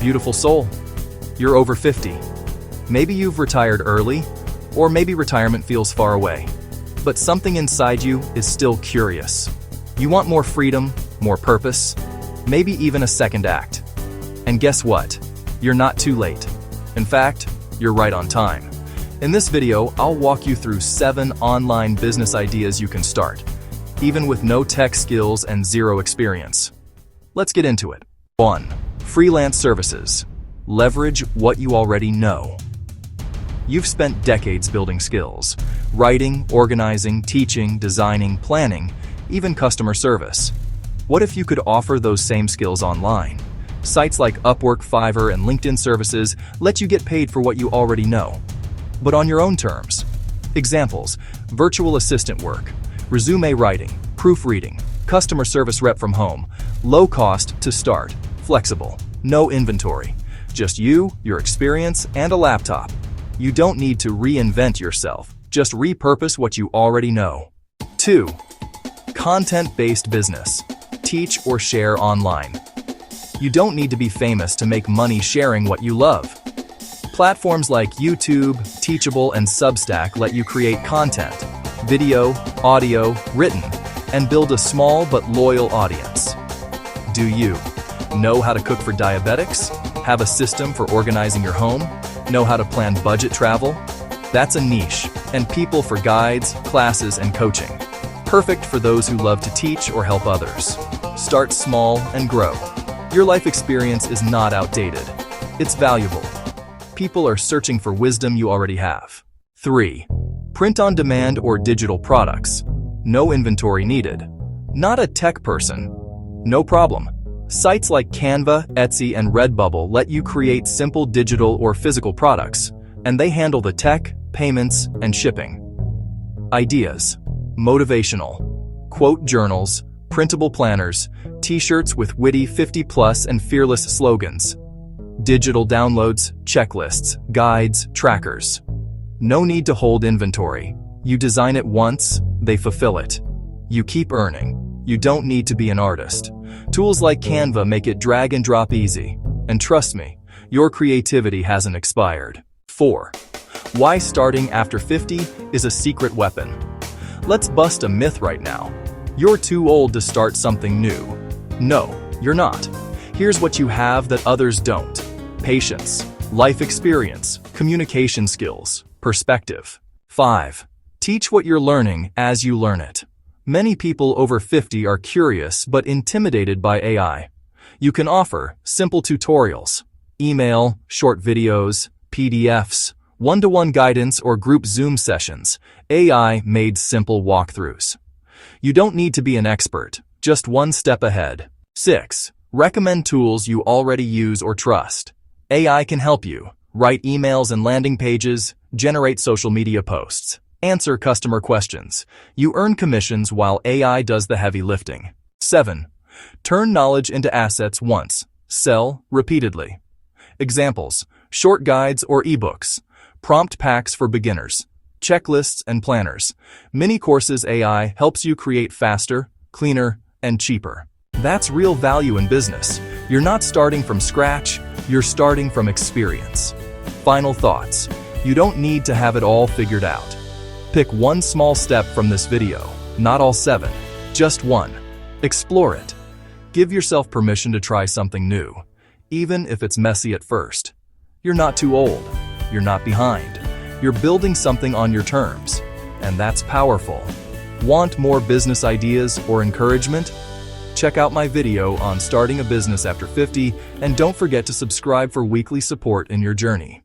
beautiful soul. You're over 50. Maybe you've retired early, or maybe retirement feels far away. But something inside you is still curious. You want more freedom, more purpose, maybe even a second act. And guess what? You're not too late. In fact, you're right on time. In this video, I'll walk you through 7 online business ideas you can start, even with no tech skills and zero experience. Let's get into it. 1. Freelance services. Leverage what you already know. You've spent decades building skills: writing, organizing, teaching, designing, planning, even customer service. What if you could offer those same skills online? Sites like Upwork, Fiverr, and LinkedIn Services let you get paid for what you already know, but on your own terms. Examples: virtual assistant work, resume writing, proofreading, customer service rep from home, low cost to start, flexible, no inventory, just you, your experience, and a laptop. You don't need to reinvent yourself, just repurpose what you already know. 2. Content-based business. Teach or share online. You don't need to be famous to make money sharing what you love. Platforms like YouTube, Teachable, and Substack let you create content, video, audio, written, and build a small but loyal audience. Do you know how to cook for diabetics? Have a system for organizing your home? Know how to plan budget travel? That's a niche, and people for guides, classes, and coaching. Perfect for those who love to teach or help others. Start small and grow. Your life experience is not outdated. It's valuable. People are searching for wisdom you already have. 3. Print on demand or digital products. No inventory needed. Not a tech person? No problem. Sites like Canva, Etsy, and Redbubble let you create simple digital or physical products, and they handle the tech, payments, and shipping. Ideas: motivational. Quote journals, printable planners, t-shirts with witty 50+ and fearless slogans. Digital downloads, checklists, guides, trackers. No need to hold inventory. You design it once, they fulfill it. You keep earning. You don't need to be an artist. Tools like Canva make it drag and drop easy. And trust me, your creativity hasn't expired. 4. Why starting after 50 is a secret weapon. Let's bust a myth right now. You're too old to start something new. No, you're not. Here's what you have that others don't: patience, life experience, communication skills, perspective. 5. Teach what you're learning as you learn it. Many people over 50 are curious but intimidated by AI. You can offer simple tutorials, email, short videos, PDFs, one-to-one guidance, or group Zoom sessions. AI made simple walkthroughs. You don't need to be an expert, just one step ahead. 6. Recommend tools you already use or trust. AI can help you write emails and landing pages, generate social media posts, answer customer questions. You earn commissions while AI does the heavy lifting. 7. Turn knowledge into assets once. Sell repeatedly. Examples: short guides or ebooks, prompt packs for beginners, checklists and planners. Mini courses. AI helps you create faster, cleaner, and cheaper. That's real value in business. You're not starting from scratch, you're starting from experience. Final thoughts: you don't need to have it all figured out. Pick one small step from this video, not all 7, just one. Explore it. Give yourself permission to try something new, even if it's messy at first. You're not too old. You're not behind. You're building something on your terms, and that's powerful. Want more business ideas or encouragement? Check out my video on starting a business after 50, and don't forget to subscribe for weekly support in your journey.